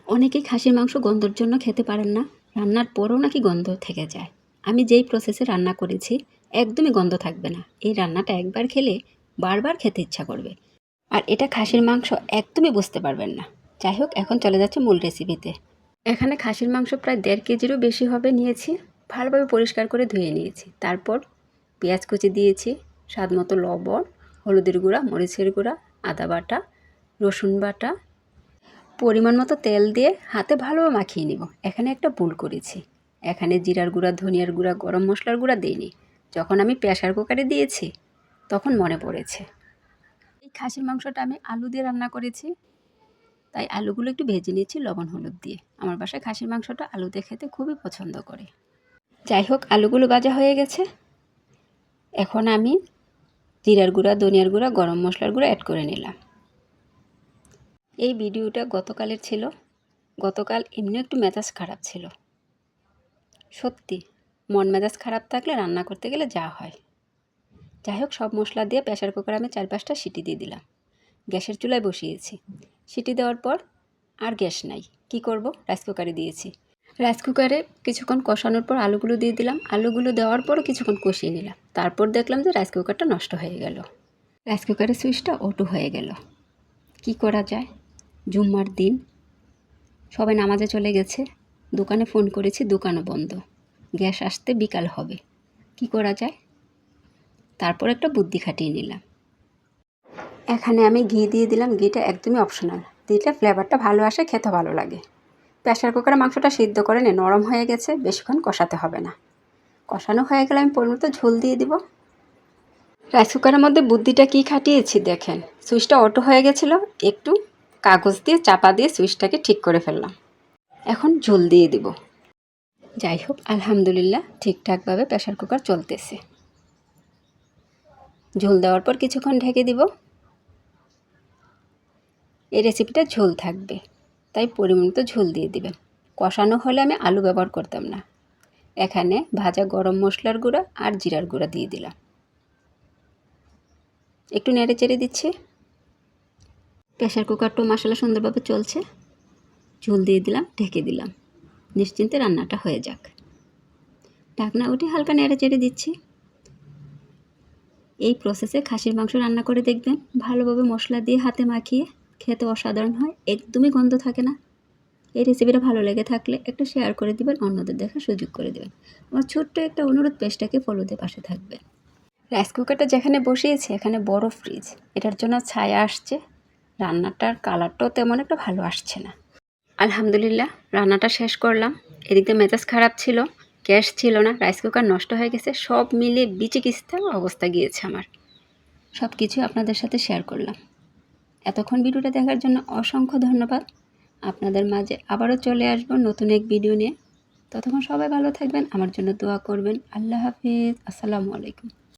অনেকেই খাসির মাংস গন্ধর জন্য খেতে পারেন না, রান্নার পরও নাকি গন্ধ থেকে যায়। আমি যেই প্রসেসে রান্না করেছি একদমই গন্ধ থাকবে না। এই রান্নাটা একবার খেলে বারবার খেতে ইচ্ছা করবে। আর এটা খাসির মাংস একদমই বুঝতে পারবেন না। যাই হোক, এখন চলে যাচ্ছে মূল রেসিপিতে। এখানে খাসির মাংস প্রায় 1.5 কেজিরও বেশি হবে নিয়েছি। ভালোভাবে পরিষ্কার করে ধুয়ে নিয়েছি। তারপর পেঁয়াজ কুচি দিয়েছি, স্বাদ মতো লবণ, হলুদের গুঁড়া, মরিচের গুঁড়া, আদা বাটা, রসুন বাটা, পরিমাণ মতো তেল দিয়ে হাতে ভালোভাবে মাখিয়ে নিব। এখানে একটা ভুল করেছি, এখানে জিরার গুঁড়া, ধনিয়ার গুঁড়া, গরম মশলার গুঁড়া দিইনি। যখন আমি প্রেসার কুকারে দিয়েছি তখন মনে পড়েছে। এই খাসির মাংসটা আমি আলু দিয়ে রান্না করেছি, তাই আলুগুলো একটু ভেজে নিয়েছি লবণ হলুদ দিয়ে। আমার বাসায় খাসির মাংসটা আলু দিয়ে খেতে খুবই পছন্দ করে। যাই হোক, আলুগুলো ভাজা হয়ে গেছে। এখন আমি জিরার গুঁড়া, ধনিয়ার গুঁড়া, গরম মশলার গুঁড়া অ্যাড করে নিলাম। এই ভিডিওটা গতকালের ছিল। গতকাল এমনি একটু মেজাজ খারাপ ছিল। সত্যি, মন মেজাজ খারাপ থাকলে রান্না করতে গেলে যা হয়। যাই হোক, সব মশলা দিয়ে প্রেসার কুকারে আমি 4-5টা সিটি দিয়ে দিলাম। গ্যাসের চুলায় বসিয়েছি। সিটি দেওয়ার পর আর গ্যাস নাই, কি করব, রাইস কুকারে দিয়েছি। রাইস কুকারে কিছুক্ষণ কষানোর পর আলুগুলো দিয়ে দিলাম। আলুগুলো দেওয়ার পরও কিছুক্ষণ কষিয়ে নিলাম। তারপর দেখলাম যে রাইস কুকারটা নষ্ট হয়ে গেল। রাইস কুকারের সুইচটা অটো হয়ে গেল। কি করা যায়? জুম্মার দিন, সবাই নামাজে চলে গেছে। দোকানে ফোন করেছি, দোকানও বন্ধ। গ্যাস আসতে বিকাল হবে। কি করা যায়? তারপর একটা বুদ্ধি খাটিয়ে নিলাম। এখানে আমি ঘি দিয়ে দিলাম। ঘিটা একদমই অপশনাল, দিলে ফ্লেভারটা ভালো আসে, খেতে ভালো লাগে। প্রেসার কুকারে মাংসটা সিদ্ধ করে নিয়ে নরম হয়ে গেছে, বেশিক্ষণ কষাতে হবে না। কষানো হয়ে গেলে আমি পরিমাণ মতো ঝোল দিয়ে দিব। রাইস কুকারের মধ্যে বুদ্ধিটা কি খাটিয়েছি দেখেন। সুইচটা অটো হয়ে গেছিলো, একটু কাগজ দিয়ে চাপা দিয়ে সুইচটাকে ঠিক করে ফেললাম। এখন ঝোল দিয়ে দিব। যাই হোক, আলহামদুলিল্লাহ ঠিকঠাকভাবে প্রেসার কুকার চলতেছে। ঝোল দেওয়ার পর কিছুক্ষণ ঢেকে দিব। এই রেসিপিটা ঝোল থাকবে, তাই পরিমাণ মতো ঝোল দিয়ে দিবেন। কষানো হলে আমি আলু ব্যবহার করতাম না। এখানে ভাজা গরম মশলার গুঁড়া আর জিরার গুঁড়া দিয়ে দিলাম। একটু নেড়ে চেড়ে দিচ্ছি। প্রেসার কুকারটাও মশলা সুন্দরভাবে চলছে। ঝোল দিয়ে দিলাম, ঢেকে দিলাম। নিশ্চিন্তে রান্নাটা হয়ে যাক। ঢাকনা উঠে হালকা নেড়ে চেড়ে দিচ্ছি। এই প্রসেসে খাসির মাংস রান্না করে দেখবেন, ভালোভাবে মশলা দিয়ে হাতে মাখিয়ে খেতে অসাধারণ হয়, একদমই গন্ধ থাকে না। এই রেসিপিটা ভালো লেগে থাকলে একটা শেয়ার করে দিবেন, অন্যদের দেখার সুযোগ করে দেবেন। আমার ছোট্ট একটা অনুরোধ, পেজটাকে ফলো দিয়ে পাশে থাকবেন। রাইস কুকারটা যেখানে বসিয়েছি এখানে বড় ফ্রিজ, এটার জন্য ছায়া আসছে। রান্নাটার কালারটাও তেমন একটা ভালো আসছে না। আলহামদুলিল্লাহ রান্নাটা শেষ করলাম। এদিকে মেজাজ খারাপ ছিল, গ্যাস ছিল না, রাইস কুকার নষ্ট হয়ে গেছে, সব মিলে বিচিকিস্তা অবস্থা গিয়েছে আমার। সব কিছু আপনাদের সাথে শেয়ার করলাম। এতক্ষণ ভিডিওটা দেখার জন্য অসংখ্য ধন্যবাদ। আপনাদের মাঝে আবারও চলে আসবো নতুন এক ভিডিও নিয়ে। ততক্ষণ সবাই ভালো থাকবেন, আমার জন্য দোয়া করবেন। আল্লাহ হাফিজ, আসসালামু আলাইকুম।